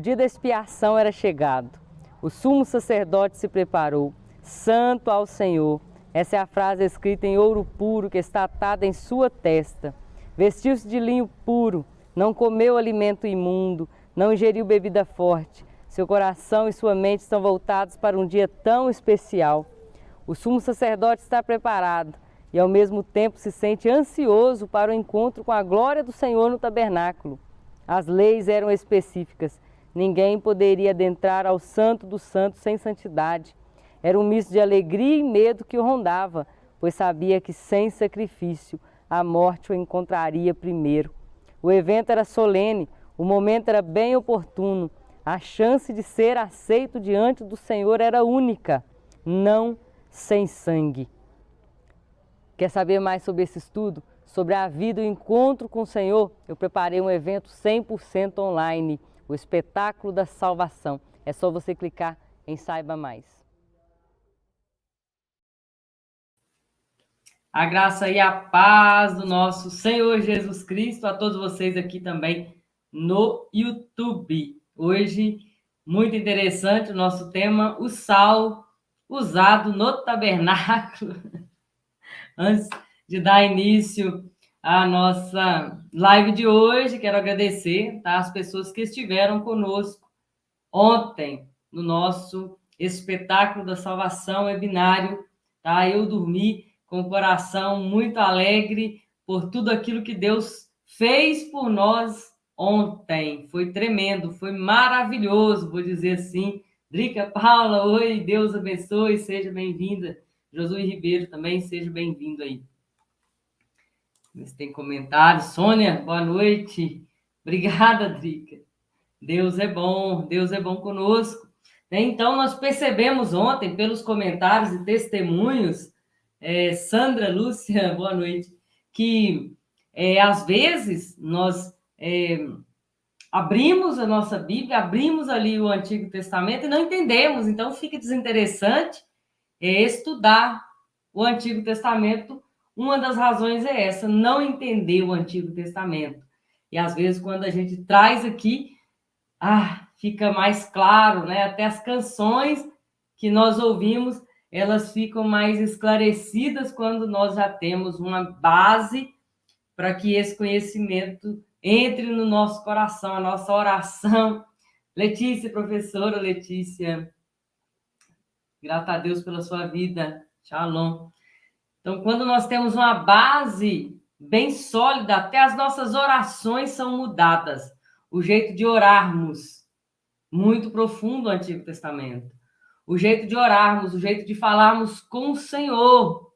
dia da expiação era chegado. O sumo sacerdote se preparou. Santo ao Senhor. Essa é a frase escrita em ouro puro que está atada em sua testa. Vestiu-se de linho puro, não comeu alimento imundo, não ingeriu bebida forte. Seu coração e sua mente estão voltados para um dia tão especial. O sumo sacerdote está preparado e ao mesmo tempo se sente ansioso para o encontro com a glória do Senhor no tabernáculo. As leis eram específicas. Ninguém poderia adentrar ao Santo dos Santos sem santidade. Era um misto de alegria e medo que o rondava, pois sabia que sem sacrifício a morte o encontraria primeiro. O evento era solene, o momento era bem oportuno. A chance de ser aceito diante do Senhor era única, não sem sangue. Quer saber mais sobre esse estudo? Sobre a vida e o encontro com o Senhor? Eu preparei um evento 100% online, o Espetáculo da Salvação. É só você clicar em Saiba Mais. A graça e a paz do nosso Senhor Jesus Cristo a todos vocês aqui também no YouTube. Hoje, muito interessante o nosso tema, o sal usado no tabernáculo. Antes de dar início à nossa live de hoje, quero agradecer, tá, as pessoas que estiveram conosco ontem no nosso Espetáculo da Salvação webinário. Tá? Eu dormi com o coração muito alegre por tudo aquilo que Deus fez por nós ontem. Foi tremendo, foi maravilhoso, vou dizer assim. Drica, Paula, oi, Deus abençoe, seja bem-vinda. Josué Ribeiro também, seja bem-vindo aí. Se tem comentários. Sônia, boa noite. Obrigada, Drica. Deus é bom conosco. Então, nós percebemos ontem, pelos comentários e testemunhos, Sandra, Lúcia, boa noite, que às vezes nós abrimos a nossa Bíblia, abrimos ali o Antigo Testamento e não entendemos. Então, fica desinteressante estudar o Antigo Testamento. Uma das razões é essa, não entender o Antigo Testamento. E às vezes, quando a gente traz aqui, fica mais claro, né? Até as canções que nós ouvimos, elas ficam mais esclarecidas quando nós já temos uma base para que esse conhecimento entre no nosso coração, a nossa oração. Letícia, professora Letícia, graças a Deus pela sua vida, shalom. Então, quando nós temos uma base bem sólida, até as nossas orações são mudadas. O jeito de orarmos, muito profundo o Antigo Testamento. O jeito de orarmos, o jeito de falarmos com o Senhor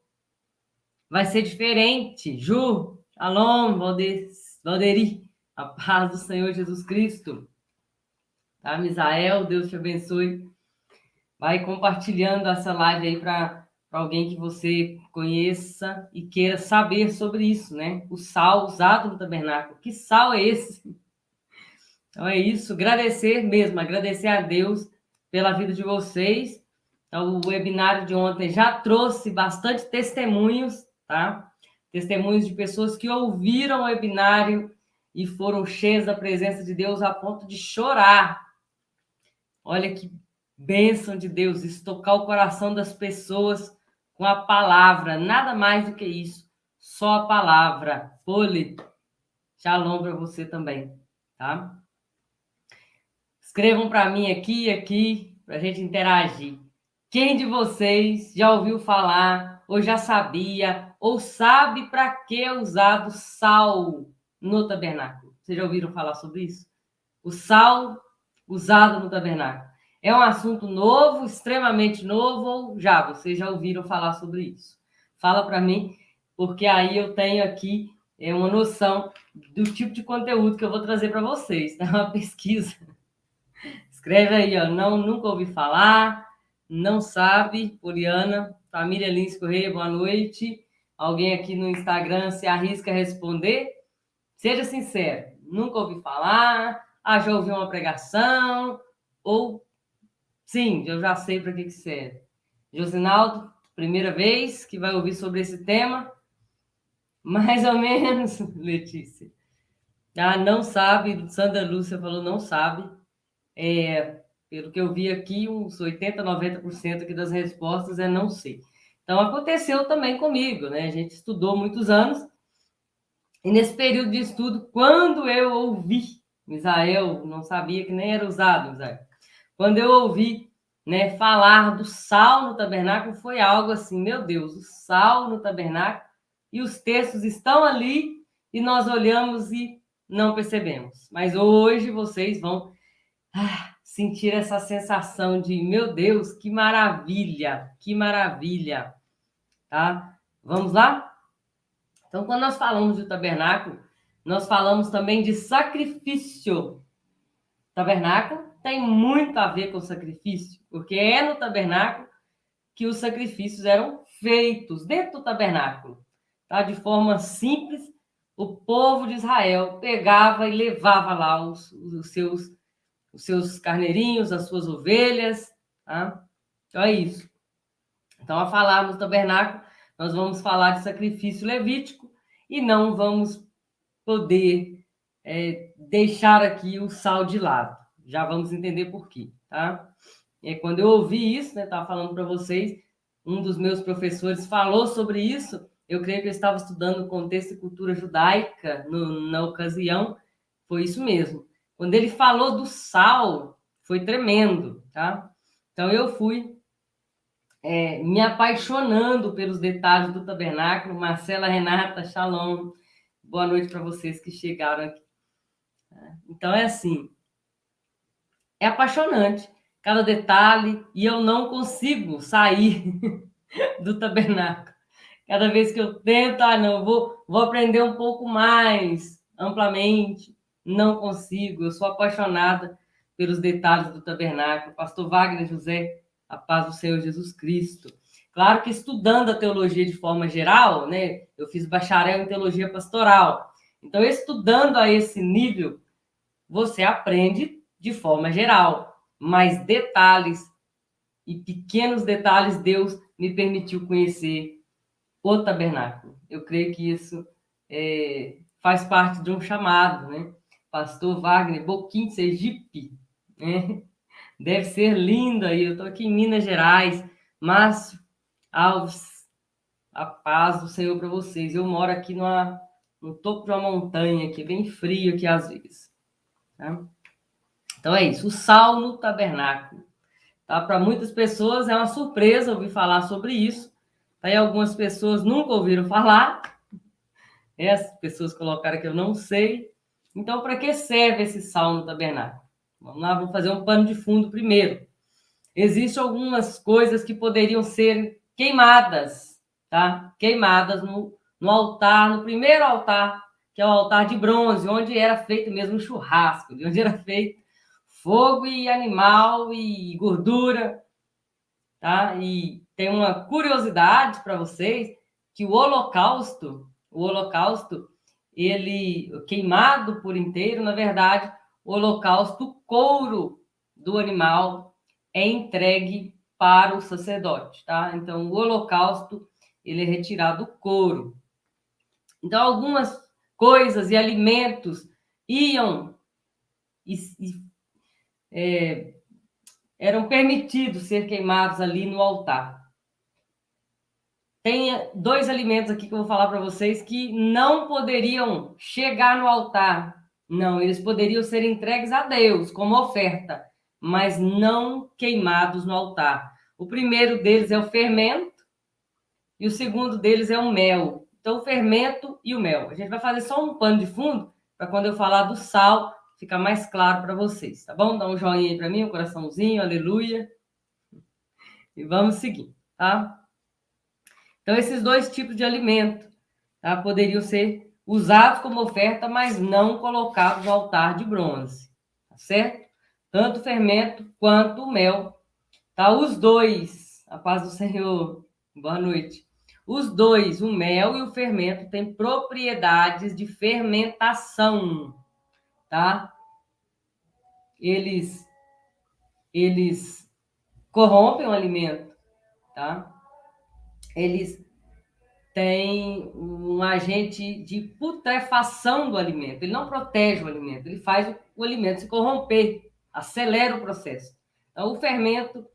vai ser diferente. Ju, shalom, Valderi, a paz do Senhor Jesus Cristo. Tá, Misael, Deus te abençoe. Vai compartilhando essa live aí para alguém que você conheça e queira saber sobre isso, né? O sal usado no tabernáculo. Que sal é esse? Então é isso, agradecer mesmo, agradecer a Deus pela vida de vocês. Então, o webinário de ontem já trouxe bastante testemunhos, tá? Testemunhos de pessoas que ouviram o webinário e foram cheias da presença de Deus a ponto de chorar. Olha que bênção de Deus, isso, tocar o coração das pessoas com a palavra, nada mais do que isso, só a palavra. Poli, shalom para você também, tá? Escrevam para mim aqui, para a gente interagir. Quem de vocês já ouviu falar, ou já sabia, ou sabe para que é usado sal no tabernáculo? Vocês já ouviram falar sobre isso? O sal usado no tabernáculo. É um assunto novo, extremamente novo, ou vocês já ouviram falar sobre isso? Fala para mim, porque aí eu tenho aqui uma noção do tipo de conteúdo que eu vou trazer para vocês. É uma pesquisa. Escreve aí, ó, nunca ouvi falar, não sabe, Poliana, família Lins Correia, boa noite. Alguém aqui no Instagram se arrisca a responder? Seja sincero, nunca ouvi falar, já ouvi uma pregação, ou sim, eu já sei para que serve. Josinaldo, primeira vez que vai ouvir sobre esse tema? Mais ou menos, Letícia. Não sabe, Sandra Lúcia falou não sabe. Pelo que eu vi aqui, uns 80, 90% aqui das respostas é não sei. Então, aconteceu também comigo, né? A gente estudou muitos anos, e nesse período de estudo, quando eu ouvi, Misael não sabia que nem era usado, Misael. Quando eu ouvi, né, falar do sal no tabernáculo, foi algo assim, meu Deus, o sal no tabernáculo, e os textos estão ali, e nós olhamos e não percebemos. Mas hoje vocês vão sentir essa sensação de, meu Deus, que maravilha, tá? Vamos lá? Então, quando nós falamos de tabernáculo, nós falamos também de sacrifício. Tabernáculo tem muito a ver com sacrifício, porque é no tabernáculo que os sacrifícios eram feitos, dentro do tabernáculo, tá? De forma simples, o povo de Israel pegava e levava lá os seus carneirinhos, as suas ovelhas, tá? Então é isso. Então, a falar no tabernáculo, nós vamos falar de sacrifício levítico e não vamos poder deixar aqui o sal de lado. Já vamos entender por quê, tá? Quando eu ouvi isso, né, estava falando para vocês, um dos meus professores falou sobre isso, eu creio que eu estava estudando contexto e cultura judaica na ocasião, foi isso mesmo. Quando ele falou do sal, foi tremendo, tá? Então eu fui me apaixonando pelos detalhes do tabernáculo. Marcela, Renata, Shalom, boa noite para vocês que chegaram aqui. Então é assim, é apaixonante cada detalhe e eu não consigo sair do tabernáculo. Cada vez que eu tento, não, vou aprender um pouco mais amplamente, não consigo. Eu sou apaixonada pelos detalhes do tabernáculo. Pastor Wagner José, a paz do Senhor Jesus Cristo. Claro que estudando a teologia de forma geral, né? Eu fiz bacharel em teologia pastoral. Então, estudando a esse nível, você aprende de forma geral, mas detalhes e pequenos detalhes Deus me permitiu conhecer o tabernáculo. Eu creio que isso faz parte de um chamado, né? Pastor Wagner, Boquim de Sergipe, né? Deve ser lindo aí. Eu estou aqui em Minas Gerais. Márcio Alves, a paz do Senhor para vocês. Eu moro aqui no topo de uma montanha, que é bem frio aqui às vezes. Tá? Então é isso, o sal no tabernáculo. Tá? Para muitas pessoas é uma surpresa ouvir falar sobre isso. Tá? E algumas pessoas nunca ouviram falar. As pessoas colocaram que eu não sei. Então, para que serve esse sal no tabernáculo? Vamos lá, vamos fazer um pano de fundo primeiro. Existem algumas coisas que poderiam ser queimadas, tá? Queimadas no altar, no primeiro altar, que é o altar de bronze, onde era feito mesmo o churrasco, onde era feito fogo e animal e gordura, tá? E tem uma curiosidade para vocês, que o holocausto, ele queimado por inteiro, na verdade, o holocausto, o couro do animal é entregue para o sacerdote, tá? Então, o holocausto, ele é retirado do couro. Então, algumas coisas e alimentos iam eram permitidos ser queimados ali no altar. Tem dois alimentos aqui que eu vou falar para vocês que não poderiam chegar no altar. Não, eles poderiam ser entregues a Deus como oferta, mas não queimados no altar. O primeiro deles é o fermento e o segundo deles é o mel. Então, o fermento e o mel. A gente vai fazer só um pano de fundo para quando eu falar do sal, ficar mais claro para vocês, tá bom? Dá um joinha aí para mim, um coraçãozinho, aleluia. E vamos seguir, tá? Então, esses dois tipos de alimento, tá, poderiam ser usados como oferta, mas não colocados no altar de bronze, tá certo? Tanto o fermento quanto o mel, tá? Os dois, a paz do Senhor, boa noite. Os dois, o mel e o fermento, têm propriedades de fermentação, tá? Eles corrompem o alimento, tá? Eles têm um agente de putrefação do alimento. Ele não protege o alimento, ele faz o alimento se corromper. acelera o processo. Então, o fermento,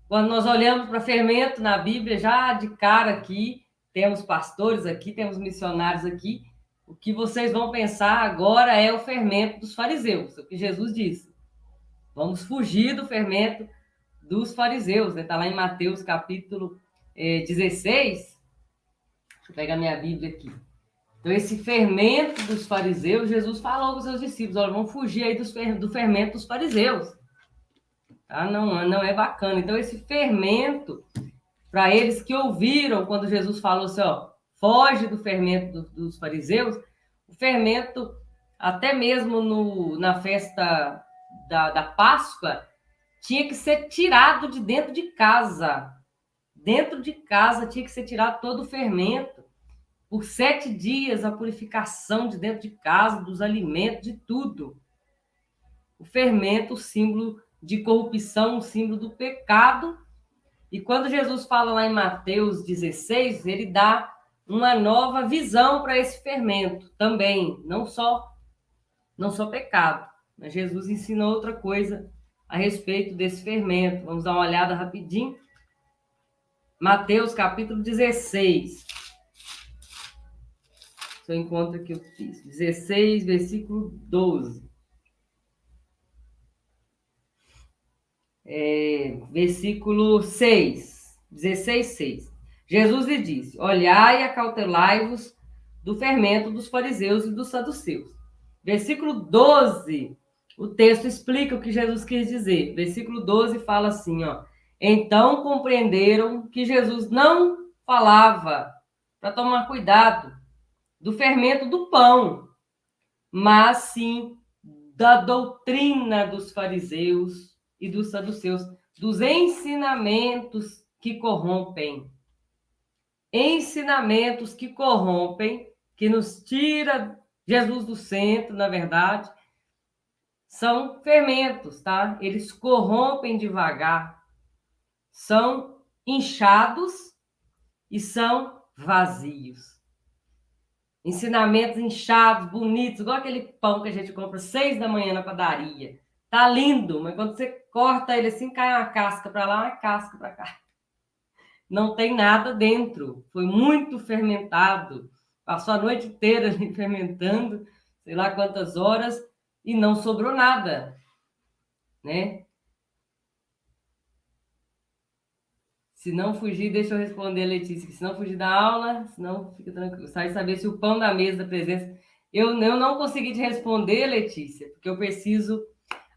quando nós olhamos para fermento na Bíblia, já de cara aqui, temos pastores aqui, temos missionários aqui, o que vocês vão pensar agora é o fermento dos fariseus, o que Jesus disse. Vamos fugir do fermento dos fariseus, né? Está lá em Mateus capítulo 16. Deixa eu pegar minha Bíblia aqui. Então, esse fermento dos fariseus, Jesus falou com os seus discípulos, olha, vamos fugir aí do fermento dos fariseus. Tá? Não é bacana. Então, esse fermento, para eles que ouviram quando Jesus falou assim, ó, foge do fermento dos fariseus, o fermento, até mesmo na festa da Páscoa, tinha que ser tirado de dentro de casa. Dentro de casa tinha que ser tirado todo o fermento. Por 7 dias, a purificação de dentro de casa, dos alimentos, de tudo. O fermento, o símbolo de corrupção, o símbolo do pecado. E quando Jesus fala lá em Mateus 16, ele dá uma nova visão para esse fermento também, não só pecado, mas Jesus ensina outra coisa a respeito desse fermento. Vamos dar uma olhada rapidinho. Mateus capítulo 16. Se eu encontro aqui o texto. 16, versículo 12. Versículo 6. 16, 6. Jesus lhe disse, olhai e acautelai-vos do fermento dos fariseus e dos saduceus. Versículo 12, o texto explica o que Jesus quis dizer. Versículo 12 fala assim, ó. Então compreenderam que Jesus não falava, para tomar cuidado, do fermento do pão, mas sim da doutrina dos fariseus e dos saduceus, dos ensinamentos que corrompem. Ensinamentos que corrompem, que nos tira Jesus do centro, na verdade, são fermentos, tá? Eles corrompem devagar, são inchados e são vazios. Ensinamentos inchados, bonitos, igual aquele pão que a gente compra 6 da manhã na padaria. Tá lindo, mas quando você corta ele assim, cai uma casca para lá, uma casca para cá. Não tem nada dentro. Foi muito fermentado. Passou a noite inteira ali fermentando, sei lá quantas horas, e não sobrou nada, né? Se não fugir, deixa eu responder, Letícia, que se não fugir da aula, senão fica tranquilo. Sai saber se o pão da mesa da presença... Eu não consegui te responder, Letícia, porque eu preciso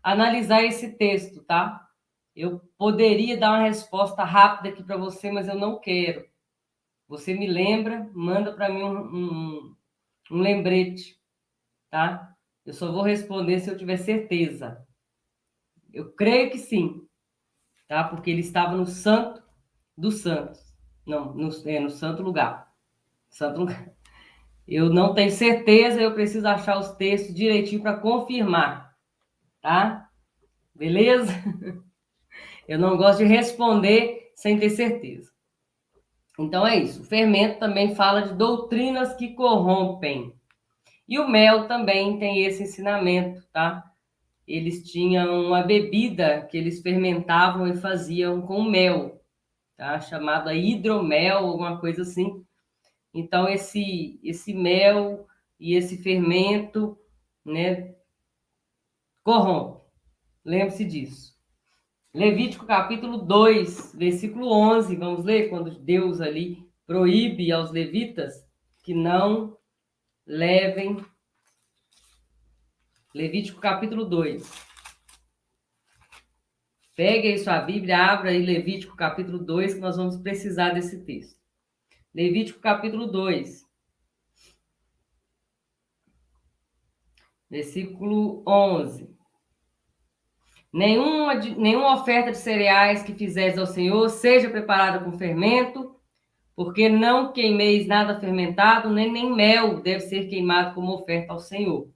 analisar esse texto, tá? Eu poderia dar uma resposta rápida aqui para você, mas eu não quero. Você me lembra, manda para mim um lembrete, tá? Eu só vou responder se eu tiver certeza. Eu creio que sim, tá? Porque ele estava no santo dos santos. Não, no santo lugar. Santo lugar. Eu não tenho certeza, eu preciso achar os textos direitinho para confirmar, tá? Beleza? Eu não gosto de responder sem ter certeza. Então é isso. O fermento também fala de doutrinas que corrompem. E o mel também tem esse ensinamento, tá? Eles tinham uma bebida que eles fermentavam e faziam com mel, tá? Chamada hidromel, alguma coisa assim. Então, esse mel e esse fermento, né, corrompe. Lembre-se disso. Levítico capítulo 2, versículo 11. Vamos ler quando Deus ali proíbe aos levitas que não levem. Levítico capítulo 2. Pegue aí sua Bíblia, abra aí Levítico capítulo 2, que nós vamos precisar desse texto. Levítico capítulo 2, versículo 11. Nenhuma oferta de cereais que fizeres ao Senhor seja preparada com fermento, porque não queimeis nada fermentado, nem mel deve ser queimado como oferta ao Senhor.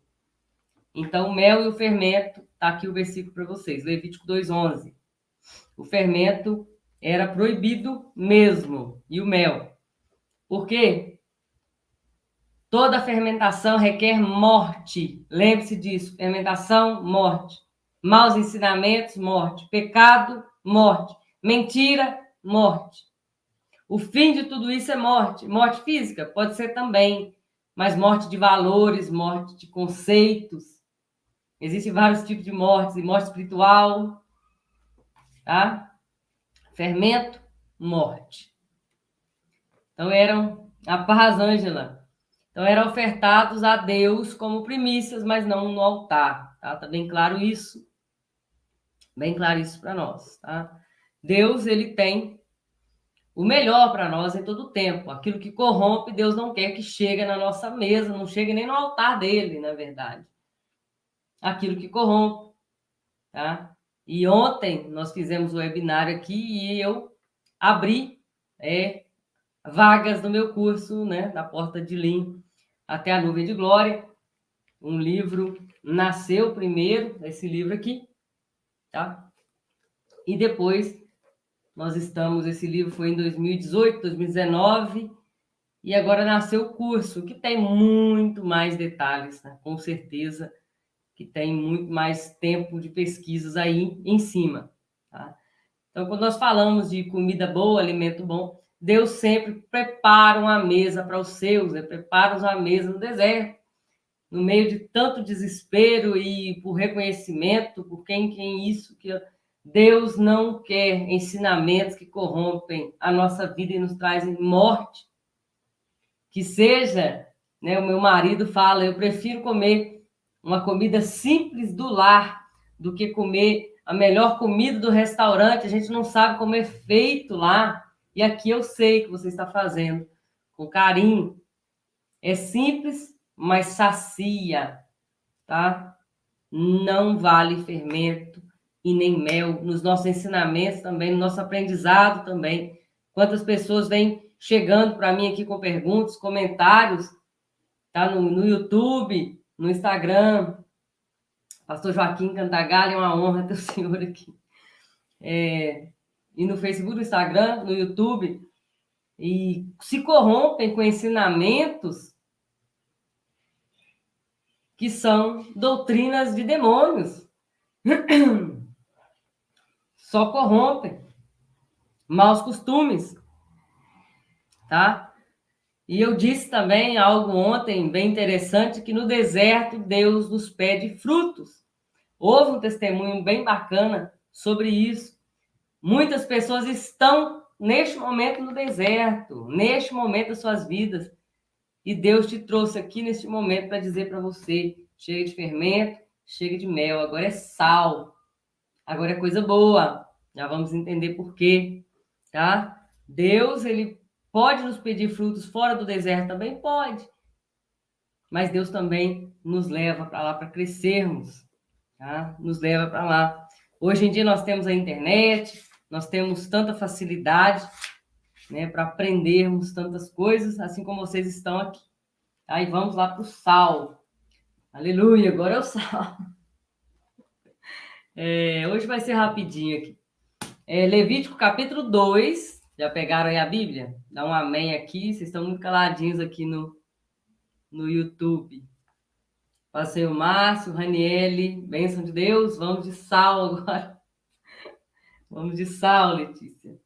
Então, o mel e o fermento, está aqui o versículo para vocês, Levítico 2:11. O fermento era proibido mesmo, e o mel. Por quê? Toda fermentação requer morte. Lembre-se disso, fermentação, morte. Maus ensinamentos, morte. Pecado, morte. Mentira, morte. O fim de tudo isso é morte. Morte física pode ser também, mas morte de valores, morte de conceitos. Existem vários tipos de mortes, e morte espiritual, tá? Fermento, morte. Então eram, a paz, Ângela. Então eram ofertados a Deus como primícias, mas não no altar, tá? Tá bem claro isso? Bem claro isso para nós, tá? Deus, ele tem o melhor para nós em todo o tempo. Aquilo que corrompe, Deus não quer que chegue na nossa mesa, não chegue nem no altar dele, na verdade. Aquilo que corrompe, tá? E ontem nós fizemos o webinário aqui e eu abri vagas no meu curso, né, da Porta de Lim até a Nuvem de Glória. Um livro nasceu primeiro, esse livro aqui, tá? E depois esse livro foi em 2018, 2019, e agora nasceu o curso, que tem muito mais detalhes, né? Com certeza que tem muito mais tempo de pesquisas aí em cima, tá? Então, quando nós falamos de comida boa, alimento bom, Deus sempre prepara uma mesa para os seus, prepara uma mesa no deserto, no meio de tanto desespero e por reconhecimento, por quem isso, que Deus não quer ensinamentos que corrompem a nossa vida e nos trazem morte. Que seja, né, o meu marido fala, eu prefiro comer uma comida simples do lar do que comer a melhor comida do restaurante. A gente não sabe como é feito lá. E aqui eu sei que você está fazendo com carinho. É simples, mas sacia, tá? Não vale fermento e nem mel. Nos nossos ensinamentos também, no nosso aprendizado também. Quantas pessoas vêm chegando para mim aqui com perguntas, comentários, tá? No YouTube, no Instagram. Pastor Joaquim Cantagalha, é uma honra ter o senhor aqui. E no Facebook, no Instagram, no YouTube. E se corrompem com ensinamentos que são doutrinas de demônios. Só corrompem. Maus costumes, tá? E eu disse também algo ontem bem interessante, que no deserto Deus nos pede frutos. Houve um testemunho bem bacana sobre isso. Muitas pessoas estão neste momento no deserto, neste momento das suas vidas. E Deus te trouxe aqui neste momento para dizer para você, chega de fermento, chega de mel, agora é sal, agora é coisa boa. Já vamos entender por quê, tá? Deus, ele pode nos pedir frutos fora do deserto? Também pode. Mas Deus também nos leva para lá para crescermos, tá? Nos leva para lá. Hoje em dia nós temos a internet, nós temos tanta facilidade, né, para aprendermos tantas coisas, assim como vocês estão aqui. Aí vamos lá para o sal. Aleluia, agora é o sal. Hoje vai ser rapidinho aqui. Levítico capítulo 2. Já pegaram aí a Bíblia? Dá um amém aqui. Vocês estão muito caladinhos aqui no YouTube. Passeio Márcio, Raniele, bênção de Deus. Vamos de sal agora. Vamos de sal, Letícia.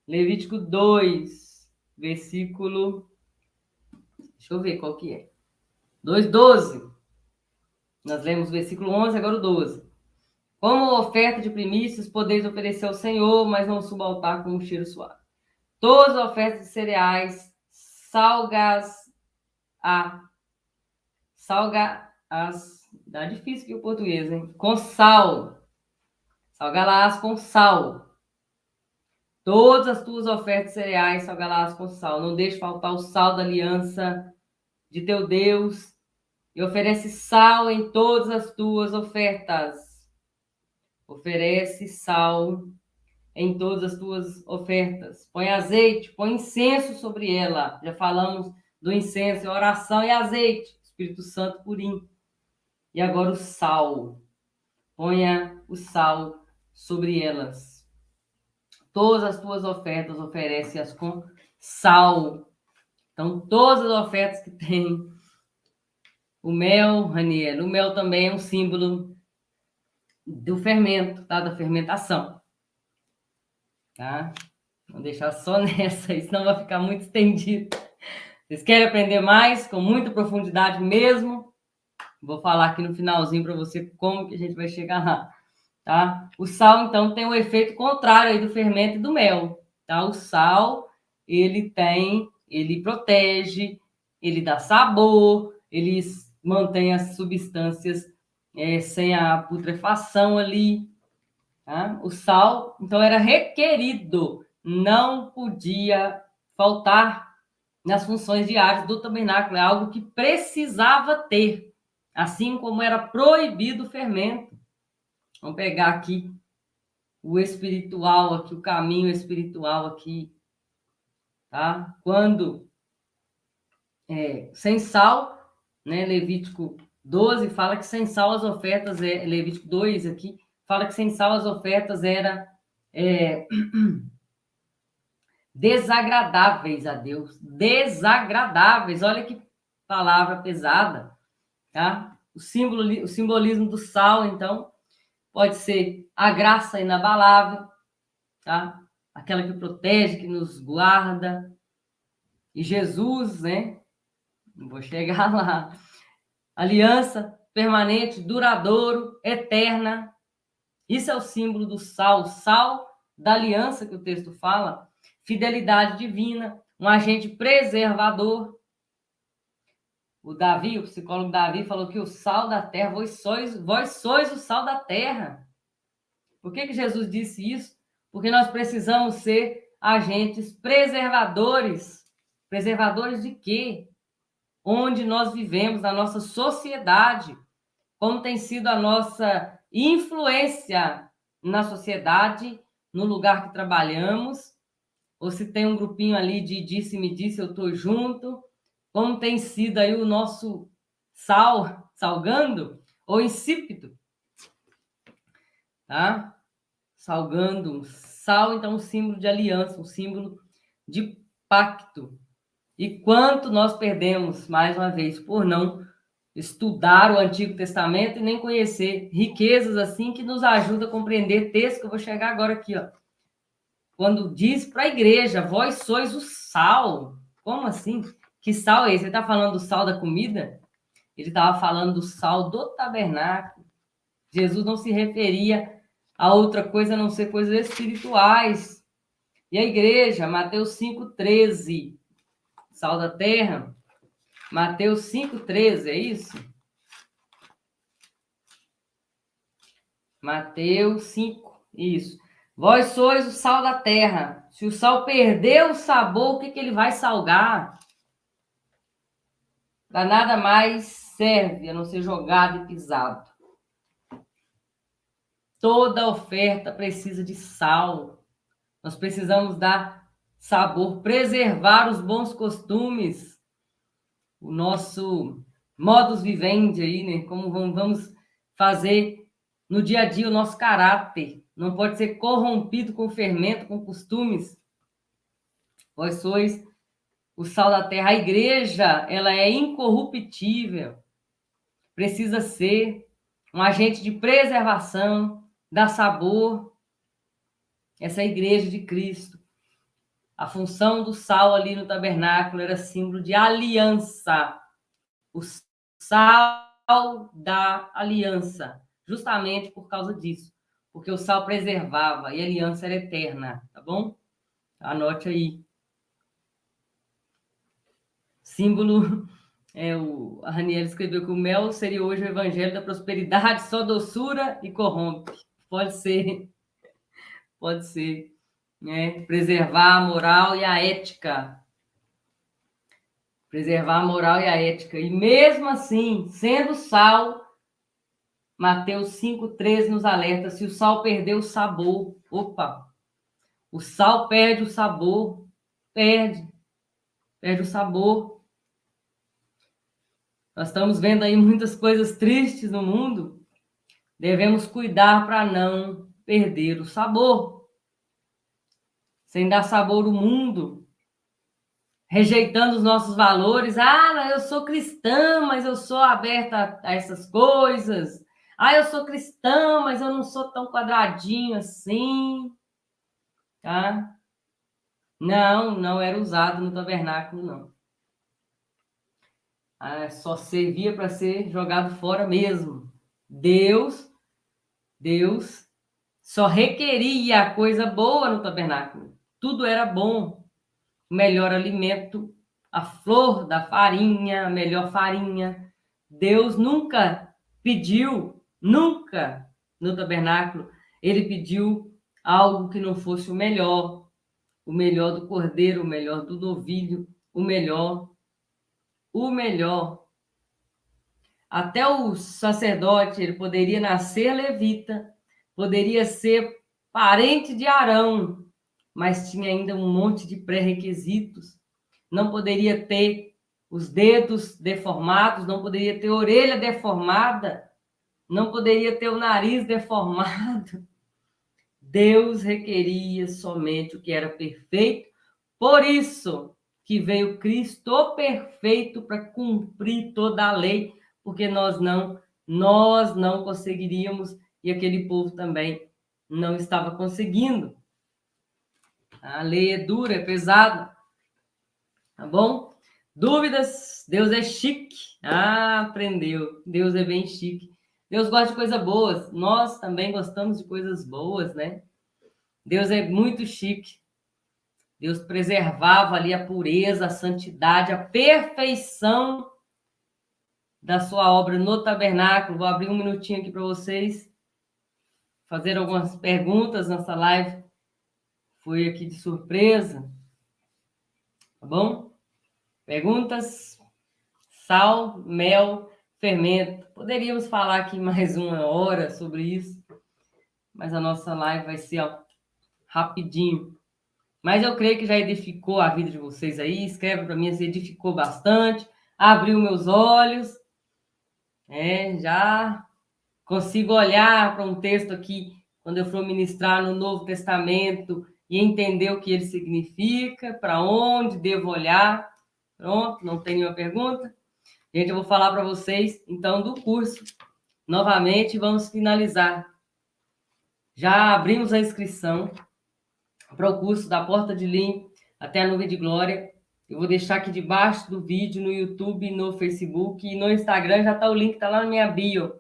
Levítico 2, versículo... Deixa eu ver qual que é. 2:12. Nós lemos o versículo 11, agora o 12. Como oferta de primícias, podeis oferecer ao Senhor, mas não suba ao altar com um cheiro suave. Todas as ofertas de cereais, dá difícil aqui o português, hein? Com sal. Salga-las com sal. Todas as tuas ofertas de cereais, salga-las com sal. Não deixe faltar o sal da aliança de teu Deus. E oferece sal em todas as tuas ofertas. Oferece sal em todas as tuas ofertas. Põe azeite, põe incenso sobre ela. Já falamos do incenso, oração e azeite. Espírito Santo purinho. E agora o sal. Ponha o sal sobre elas. Todas as tuas ofertas, oferece-as com sal. Então, todas as ofertas que tem. O mel, Raniel, o mel também é um símbolo do fermento, tá? Da fermentação, tá? Vou deixar só nessa aí, senão vai ficar muito estendido. Vocês querem aprender mais, com muita profundidade mesmo? Vou falar aqui no finalzinho para você como que a gente vai chegar lá, tá? O sal, então, tem um efeito contrário aí do fermento e do mel, tá? O sal, ele protege, ele dá sabor, ele mantém as substâncias sem a putrefação ali, tá? O sal, então, era requerido, não podia faltar nas funções diárias do tabernáculo, é algo que precisava ter, assim como era proibido o fermento. Vamos pegar aqui o espiritual, aqui o caminho espiritual aqui, tá? Quando sem sal, né? Levítico 12 fala que sem sal as ofertas, Levítico 2 aqui, fala que sem sal as ofertas eram desagradáveis a Deus. Desagradáveis, olha que palavra pesada, tá? O simbolismo do sal, então, pode ser a graça inabalável, tá? Aquela que protege, que nos guarda. E Jesus, né? Não vou chegar lá. Aliança permanente, duradouro, eterna. Isso é o símbolo do sal, o sal da aliança que o texto fala. Fidelidade divina, um agente preservador. O psicólogo Davi, falou que o sal da terra, vós sois o sal da terra. Por que Jesus disse isso? Porque nós precisamos ser agentes preservadores. Preservadores de quê? Onde nós vivemos, na nossa sociedade, como tem sido a nossa influência na sociedade, no lugar que trabalhamos, ou se tem um grupinho ali de disse-me disse, eu estou junto, como tem sido aí o nosso sal, salgando, ou insípido, tá? Salgando, sal, então, um símbolo de aliança, um símbolo de pacto. E quanto nós perdemos, mais uma vez, por não estudar o Antigo Testamento e nem conhecer riquezas assim que nos ajuda a compreender texto, que eu vou chegar agora aqui, ó. Quando diz para a igreja, vós sois o sal. Como assim? Que sal é esse? Ele está falando do sal da comida? Ele estava falando do sal do tabernáculo. Jesus não se referia a outra coisa a não ser coisas espirituais. E a igreja, Mateus 5,13, sal da terra, Mateus 5,13, é isso? Mateus 5, isso. Vós sois o sal da terra. Se o sal perder o sabor, o que ele vai salgar? Para nada mais serve a não ser jogado e pisado. Toda oferta precisa de sal. Nós precisamos dar sabor, preservar os bons costumes, o nosso modus vivendi aí, né? Como vamos fazer no dia a dia o nosso caráter. Não pode ser corrompido com fermento, com costumes. Vós sois o sal da terra. A igreja, ela é incorruptível. Precisa ser um agente de preservação, dar sabor. Essa é a igreja de Cristo. A função do sal ali no tabernáculo era símbolo de aliança. O sal da aliança. Justamente por causa disso. Porque o sal preservava e a aliança era eterna. Tá bom? Anote aí. Símbolo, a Raniel escreveu que o mel seria hoje o evangelho da prosperidade, só doçura e corrompe. Pode ser, né? Preservar a moral e a ética. Preservar a moral e a ética. E mesmo assim, sendo sal, Mateus 5,13 nos alerta, se o sal perder o sabor, o sal perde o sabor, perde o sabor. Nós estamos vendo aí muitas coisas tristes no mundo. Devemos cuidar para não perder o sabor. Sem dar sabor ao mundo. Rejeitando os nossos valores. Ah, eu sou cristã, mas eu sou aberta a essas coisas. Ah, eu sou cristão, mas eu não sou tão quadradinho assim, tá? Não era usado no tabernáculo, não. Ah, só servia para ser jogado fora mesmo. Deus só requeria a coisa boa no tabernáculo. Tudo era bom. O melhor alimento, a flor da farinha, a melhor farinha. Deus nunca pediu, nunca no tabernáculo, ele pediu algo que não fosse o melhor do cordeiro, o melhor do novilho, o melhor. Até o sacerdote, ele poderia nascer levita, poderia ser parente de Arão, mas tinha ainda um monte de pré-requisitos. Não poderia ter os dedos deformados, não poderia ter orelha deformada, não poderia ter o nariz deformado. Deus requeria somente o que era perfeito, por isso que veio Cristo perfeito para cumprir toda a lei, porque nós não conseguiríamos e aquele povo também não estava conseguindo. A lei é dura, é pesada, tá bom? Dúvidas? Deus é chique. Ah, aprendeu. Deus é bem chique. Deus gosta de coisas boas. Nós também gostamos de coisas boas, né? Deus é muito chique. Deus preservava ali a pureza, a santidade, a perfeição da sua obra no tabernáculo. Vou abrir um minutinho aqui para vocês fazer algumas perguntas nessa live. Foi aqui de surpresa. Tá bom? Perguntas? Sal, mel, fermento. Poderíamos falar aqui mais uma hora sobre isso, mas a nossa live vai ser rapidinho. Mas eu creio que já edificou a vida de vocês aí. Escreve para mim se edificou bastante, abriu meus olhos. Já consigo olhar para um texto aqui, quando eu for ministrar no Novo Testamento, e entender o que ele significa, para onde devo olhar. Pronto, não tem nenhuma pergunta? Gente, eu vou falar para vocês, então, do curso. Novamente, vamos finalizar. Já abrimos a inscrição para o curso da Porta de Linho até a Nuvem de Glória. Eu vou deixar aqui debaixo do vídeo, no YouTube, no Facebook e no Instagram. Já está o link, está lá na minha bio.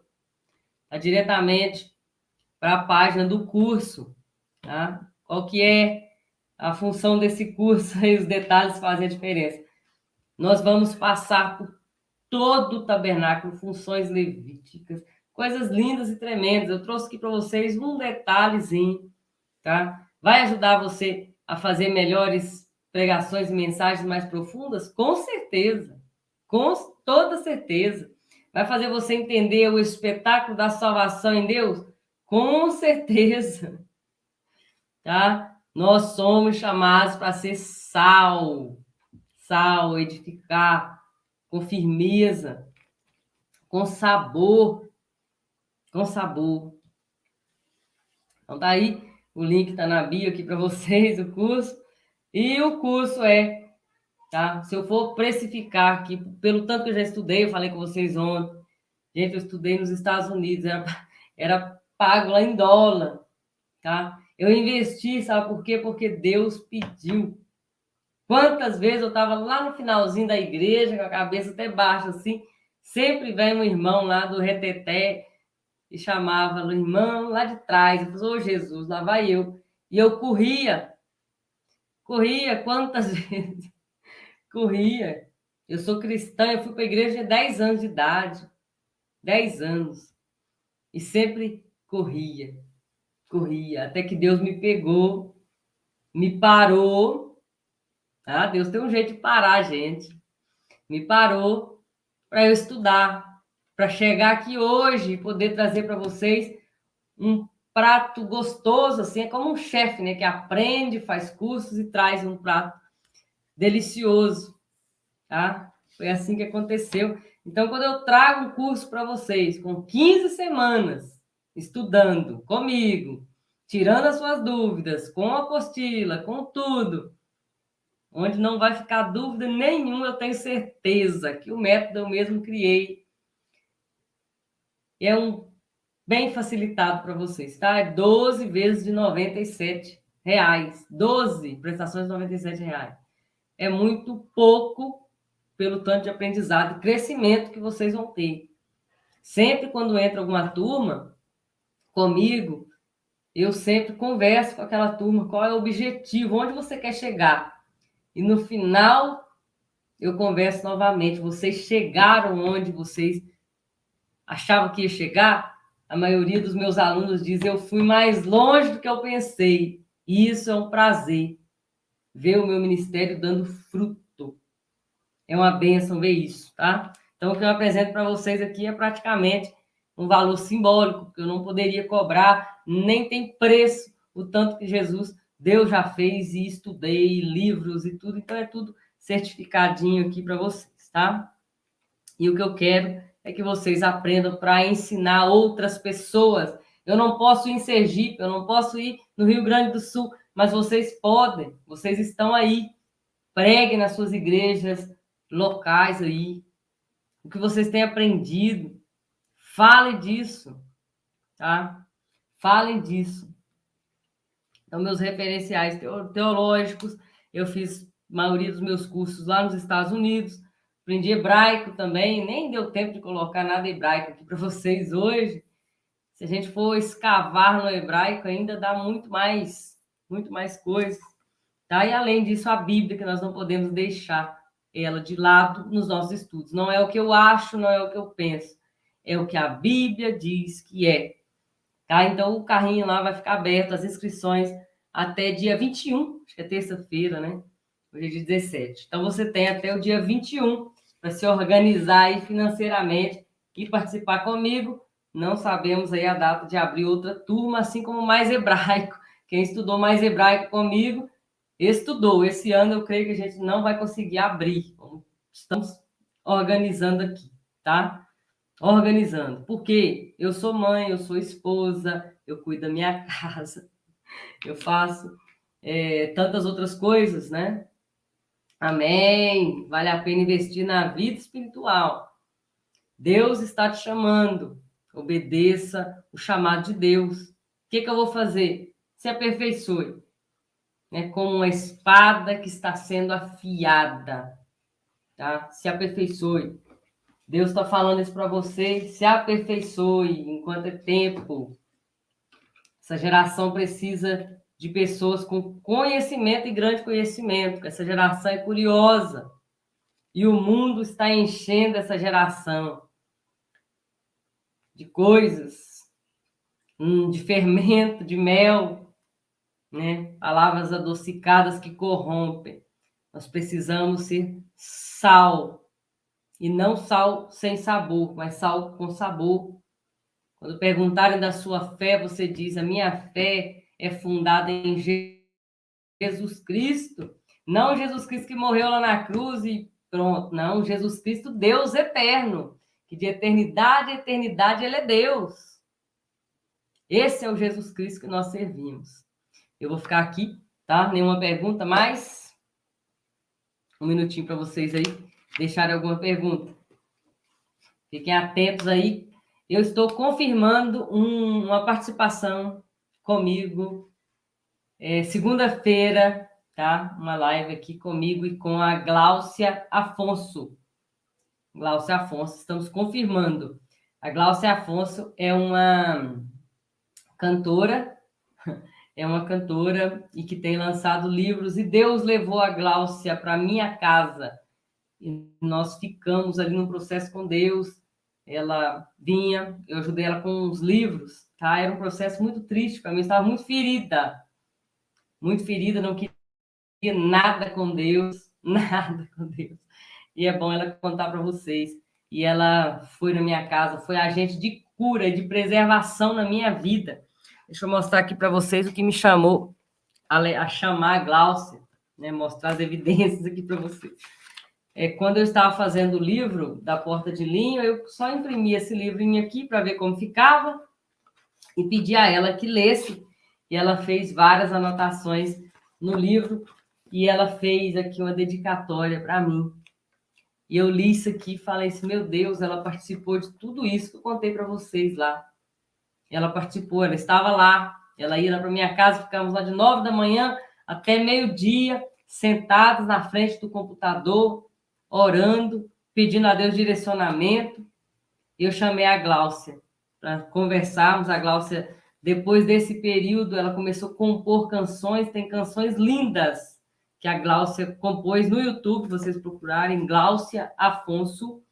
Está diretamente para a página do curso. Tá? Qual que é a função desse curso e os detalhes fazem a diferença. Nós vamos passar por todo o tabernáculo, funções levíticas, coisas lindas e tremendas. Eu trouxe aqui para vocês um detalhezinho, tá? Vai ajudar você a fazer melhores pregações e mensagens mais profundas? Com certeza, com toda certeza. Vai fazer você entender o espetáculo da salvação em Deus? Com certeza, tá? Nós somos chamados para ser sal, edificar com firmeza, com sabor. Então tá aí, o link tá na bio aqui para vocês, o curso. E o curso tá? Se eu for precificar aqui, pelo tanto que eu já estudei, eu falei com vocês ontem. Gente, eu estudei nos Estados Unidos, era pago lá em dólar, tá? Eu investi, sabe por quê? Porque Deus pediu. Quantas vezes eu estava lá no finalzinho da igreja, com a cabeça até baixa, assim, sempre vem um irmão lá do reteté e chamava o irmão lá de trás. Eu falei, ô Jesus, lá vai eu. E eu corria quantas vezes? Corria. Eu sou cristã, eu fui para a igreja de 10 anos de idade. 10 anos. E sempre corria. Até que Deus me pegou, me parou. Ah, Deus tem um jeito de parar, gente. Me parou para eu estudar, para chegar aqui hoje e poder trazer para vocês um prato gostoso, assim, é como um chefe, né, que aprende, faz cursos e traz um prato delicioso, tá? Foi assim que aconteceu. Então, quando eu trago um curso para vocês, com 15 semanas, estudando comigo, tirando as suas dúvidas, com a apostila, com tudo, onde não vai ficar dúvida nenhuma, eu tenho certeza que o método eu mesmo criei. É um bem facilitado para vocês, tá? É 12 vezes de R$ 97. 12 prestações de R$ 97. É muito pouco pelo tanto de aprendizado e crescimento que vocês vão ter. Sempre quando entra alguma turma comigo, eu sempre converso com aquela turma, qual é o objetivo, onde você quer chegar. E no final, eu converso novamente. Vocês chegaram onde vocês achavam que ia chegar? A maioria dos meus alunos diz, eu fui mais longe do que eu pensei. E isso é um prazer, ver o meu ministério dando fruto. É uma bênção ver isso, tá? Então, o que eu apresento para vocês aqui é praticamente um valor simbólico, porque eu não poderia cobrar, nem tem preço o tanto que Jesus, Deus já fez, e estudei livros e tudo, então é tudo certificadinho aqui para vocês, tá? E o que eu quero é que vocês aprendam para ensinar outras pessoas. Eu não posso ir em Sergipe, eu não posso ir no Rio Grande do Sul, mas vocês podem, vocês estão aí. Preguem nas suas igrejas locais aí, o que vocês têm aprendido. Falem disso, tá? Falem disso. Então, meus referenciais teológicos, eu fiz a maioria dos meus cursos lá nos Estados Unidos, aprendi hebraico também, nem deu tempo de colocar nada hebraico aqui para vocês hoje. Se a gente for escavar no hebraico, ainda dá muito mais coisas, tá? E além disso, a Bíblia, que nós não podemos deixar ela de lado nos nossos estudos. Não é o que eu acho, não é o que eu penso, é o que a Bíblia diz que é. Tá? Então, o carrinho lá vai ficar aberto, as inscrições até dia 21, acho que é terça-feira, né? Hoje é dia 17. Então, você tem até o dia 21 para se organizar aí financeiramente e participar comigo. Não sabemos aí a data de abrir outra turma, assim como mais hebraico. Quem estudou mais hebraico comigo, estudou. Esse ano eu creio que a gente não vai conseguir abrir. Estamos organizando aqui, tá? Organizando. Porque eu sou mãe, eu sou esposa, eu cuido da minha casa, eu faço tantas outras coisas, né? Amém. Vale a pena investir na vida espiritual. Deus está te chamando. Obedeça o chamado de Deus. O que eu vou fazer? Se aperfeiçoe. Né? Como uma espada que está sendo afiada. Tá? Se aperfeiçoe. Deus está falando isso para você, se aperfeiçoe enquanto é tempo. Essa geração precisa de pessoas com conhecimento e grande conhecimento. Essa geração é curiosa. E o mundo está enchendo essa geração de coisas, de fermento, de mel, né? Palavras adocicadas que corrompem. Nós precisamos ser sal. E não sal sem sabor, mas sal com sabor. Quando perguntarem da sua fé, você diz: a minha fé é fundada em Jesus Cristo. Não Jesus Cristo que morreu lá na cruz e pronto. Não, Jesus Cristo, Deus eterno. Que de eternidade a eternidade Ele é Deus. Esse é o Jesus Cristo que nós servimos. Eu vou ficar aqui, tá? Nenhuma pergunta mais? Um minutinho para vocês aí deixarem alguma pergunta. Fiquem atentos aí. Eu estou confirmando uma participação comigo segunda-feira, tá? Uma live aqui comigo e com a Gláucia Afonso. Gláucia Afonso, estamos confirmando. A Gláucia Afonso é uma cantora, e que tem lançado livros, e Deus levou a Gláucia para minha casa. E nós ficamos ali no processo com Deus. Ela vinha, eu ajudei ela com os livros, tá? Era um processo muito triste para mim, estava muito ferida, não queria nada com Deus, nada com Deus. E é bom ela contar para vocês. E ela foi na minha casa, foi agente de cura, de preservação na minha vida. Deixa eu mostrar aqui para vocês o que me chamou a chamar a Gláucia, né? Mostrar as evidências aqui para vocês. Quando eu estava fazendo o livro da Porta de Linho, eu só imprimi esse livrinho aqui para ver como ficava e pedi a ela que lesse. E ela fez várias anotações no livro e ela fez aqui uma dedicatória para mim. E eu li isso aqui e falei assim, meu Deus, ela participou de tudo isso que eu contei para vocês lá. Ela participou, ela estava lá. Ela ia lá para minha casa, ficamos lá de 9 da manhã até meio-dia, sentados na frente do computador, orando, pedindo a Deus direcionamento. Eu chamei a Gláucia para conversarmos. A Gláucia, depois desse período, ela começou a compor canções, tem canções lindas que a Gláucia compôs no YouTube, vocês procurarem, Gláucia Afonso,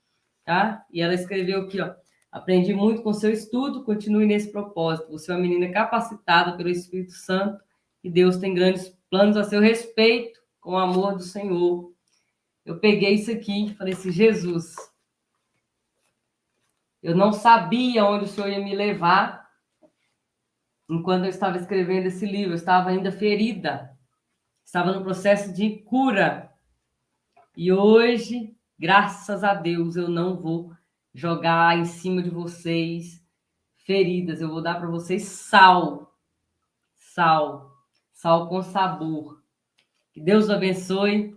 tá? E ela escreveu aqui, ó: aprendi muito com seu estudo, continue nesse propósito. Você é uma menina capacitada pelo Espírito Santo e Deus tem grandes planos a seu respeito, com o amor do Senhor. Eu peguei isso aqui e falei assim: Jesus, eu não sabia onde o Senhor ia me levar enquanto eu estava escrevendo esse livro. Eu estava ainda ferida, estava no processo de cura. E hoje, graças a Deus, eu não vou jogar em cima de vocês feridas. Eu vou dar para vocês sal. Sal. Sal com sabor. Que Deus os abençoe.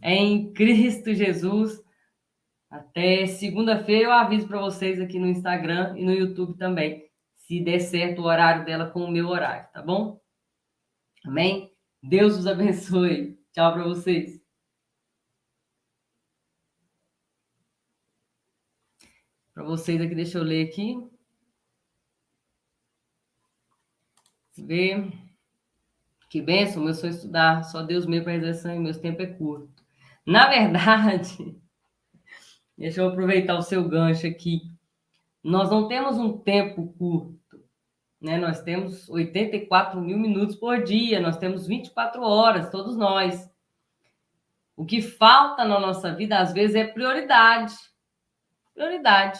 Em Cristo Jesus. Até segunda-feira eu aviso para vocês aqui no Instagram e no YouTube também, se der certo o horário dela com o meu horário, tá bom? Amém? Deus os abençoe. Tchau para vocês. Para vocês aqui, deixa eu ler aqui. Ver. Que bênção, meu sonho é estudar. Só Deus mesmo para realização e meu tempo é curto. Na verdade, deixa eu aproveitar o seu gancho aqui. Nós não temos um tempo curto, né? Nós temos 84 mil minutos por dia, nós temos 24 horas, todos nós. O que falta na nossa vida, às vezes, é prioridade. Prioridade.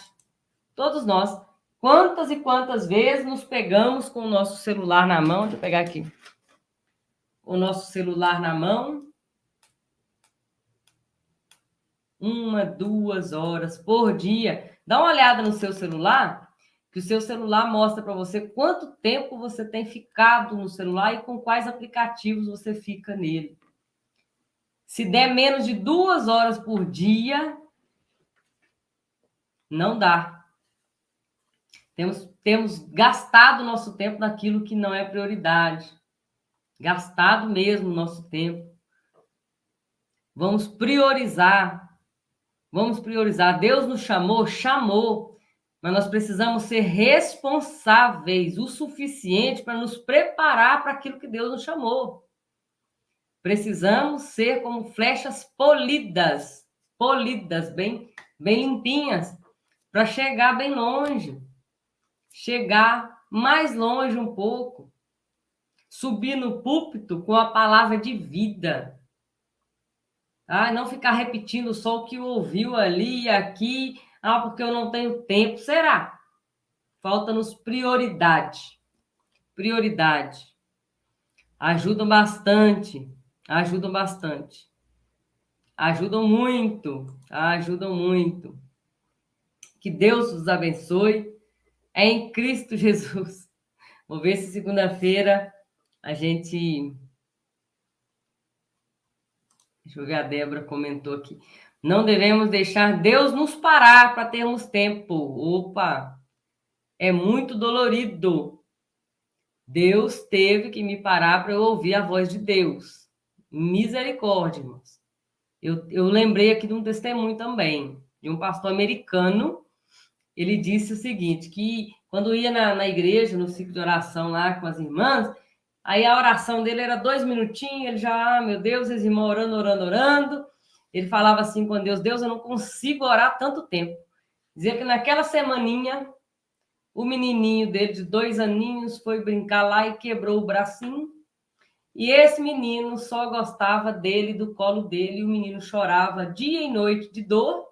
Todos nós. Quantas e quantas vezes nos pegamos com o nosso celular na mão? Deixa eu pegar aqui. O nosso celular na mão. 1, 2 horas por dia. Dá uma olhada no seu celular, que o seu celular mostra para você quanto tempo você tem ficado no celular e com quais aplicativos você fica nele. Se der menos de 2 horas por dia, não dá. Temos gastado nosso tempo naquilo que não é prioridade. Gastado mesmo o nosso tempo. Vamos priorizar. Vamos priorizar. Deus nos chamou, mas nós precisamos ser responsáveis o suficiente para nos preparar para aquilo que Deus nos chamou. Precisamos ser como flechas polidas, bem limpinhas, para chegar bem longe, chegar mais longe um pouco, subir no púlpito com a palavra de vida. Não ficar repetindo só o que ouviu ali e aqui, porque eu não tenho tempo. Será? Falta-nos prioridade. Prioridade. Ajudam bastante. Ajudam bastante. Ajudam muito. Ajudam muito. Que Deus os abençoe. É em Cristo Jesus. Vou ver se segunda-feira a gente... Deixa eu ver, a Débora comentou aqui. Não devemos deixar Deus nos parar para termos tempo. Opa! É muito dolorido. Deus teve que me parar para eu ouvir a voz de Deus. Misericórdia, irmãos. Eu lembrei aqui de um testemunho também, de um pastor americano. Ele disse o seguinte, que quando ia na igreja, no ciclo de oração lá com as irmãs, aí a oração dele era 2 minutinhos, ele já, meu Deus, as irmãs orando. Ele falava assim com Deus, Deus, eu não consigo orar tanto tempo. Dizia que naquela semaninha, o menininho dele de 2 aninhos foi brincar lá e quebrou o bracinho. E esse menino só gostava dele, do colo dele, e o menino chorava dia e noite de dor.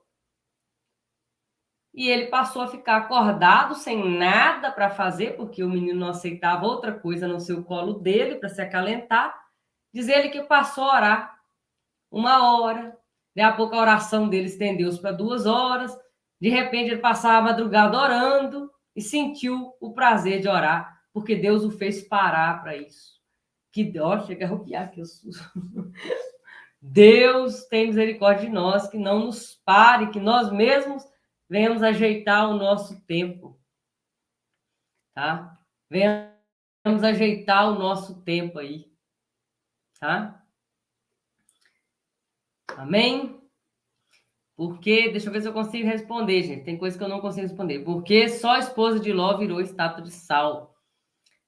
E ele passou a ficar acordado, sem nada para fazer, porque o menino não aceitava outra coisa no seu colo dele para se acalentar. Diz ele que passou a orar 1 hora, daí a pouco a oração dele estendeu-se para 2 horas, de repente ele passava a madrugada orando e sentiu o prazer de orar, porque Deus o fez parar para isso. Que dó, chega a arrupiar aqui. Deus tem misericórdia de nós, que não nos pare, que nós mesmos venhamos ajeitar o nosso tempo. tá? Venhamos ajeitar o nosso tempo aí, tá? Amém? Porque, deixa eu ver se eu consigo responder, gente. Tem coisa que eu não consigo responder. Porque só a esposa de Ló virou estátua de sal?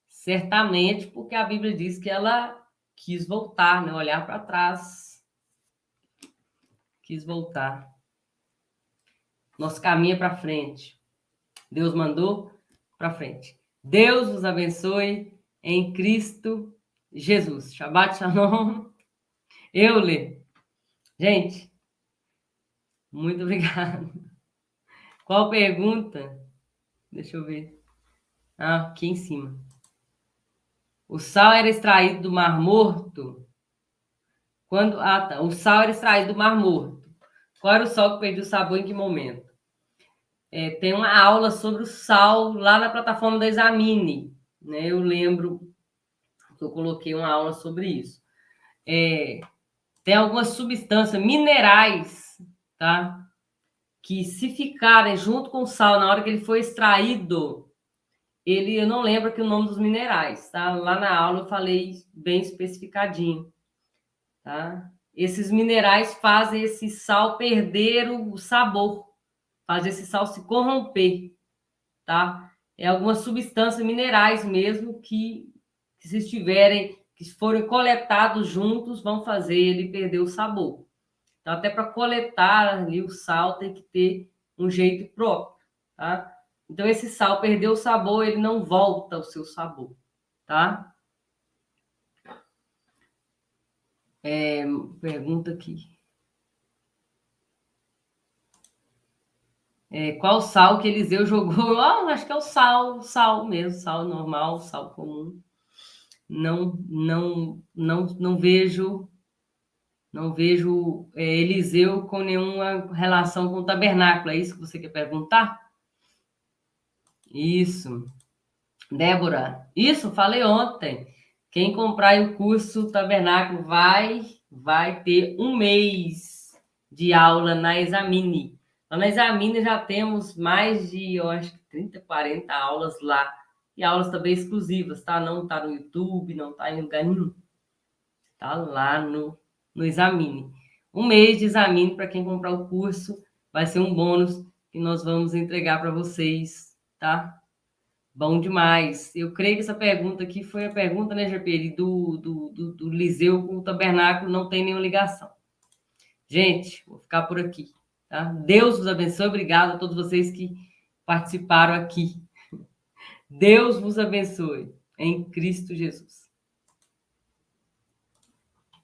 Certamente porque a Bíblia diz que ela quis voltar, né? Olhar para trás. Quis voltar. Nosso caminho é para frente. Deus mandou para frente. Deus vos abençoe em Cristo Jesus. Shabbat Shalom. Euler. Gente, muito obrigado. Qual pergunta? Deixa eu ver. Ah, aqui em cima. O sal era extraído do Mar Morto? Quando? Ah, tá. O sal era extraído do Mar Morto. Qual era o sal que perdeu o sabor em que momento? Tem uma aula sobre o sal lá na plataforma da Examine, né? Eu lembro que eu coloquei uma aula sobre isso. Tem algumas substâncias minerais, tá? Que se ficarem junto com o sal na hora que ele foi extraído, eu não lembro aqui o nome dos minerais, tá? Lá na aula eu falei bem especificadinho, tá? Esses minerais fazem esse sal perder o sabor, fazem esse sal se corromper, tá? É algumas substâncias minerais mesmo que se estiverem, que forem coletados juntos, vão fazer ele perder o sabor. Então, até para coletar ali o sal, tem que ter um jeito próprio, tá? Então, esse sal perdeu o sabor, ele não volta ao seu sabor, tá? Pergunta aqui. Qual sal que Eliseu jogou? Acho que é o sal mesmo, sal normal, sal comum. Não vejo Eliseu com nenhuma relação com o tabernáculo. É isso que você quer perguntar? Isso. Débora, isso, falei ontem. Quem comprar o curso Tabernáculo vai ter um mês de aula na Examine. Lá na Examine já temos mais de, eu acho que 30, 40 aulas lá. E aulas também exclusivas, tá? Não tá no YouTube, não tá em lugar nenhum. Tá lá no Examine. Um mês de Examine para quem comprar o curso. Vai ser um bônus que nós vamos entregar para vocês, tá? Bom demais. Eu creio que essa pergunta aqui foi a pergunta, né, Japeri, do Liseu com o tabernáculo, não tem nenhuma ligação. Gente, vou ficar por aqui, tá? Deus vos abençoe. Obrigado a todos vocês que participaram aqui. Deus vos abençoe em Cristo Jesus.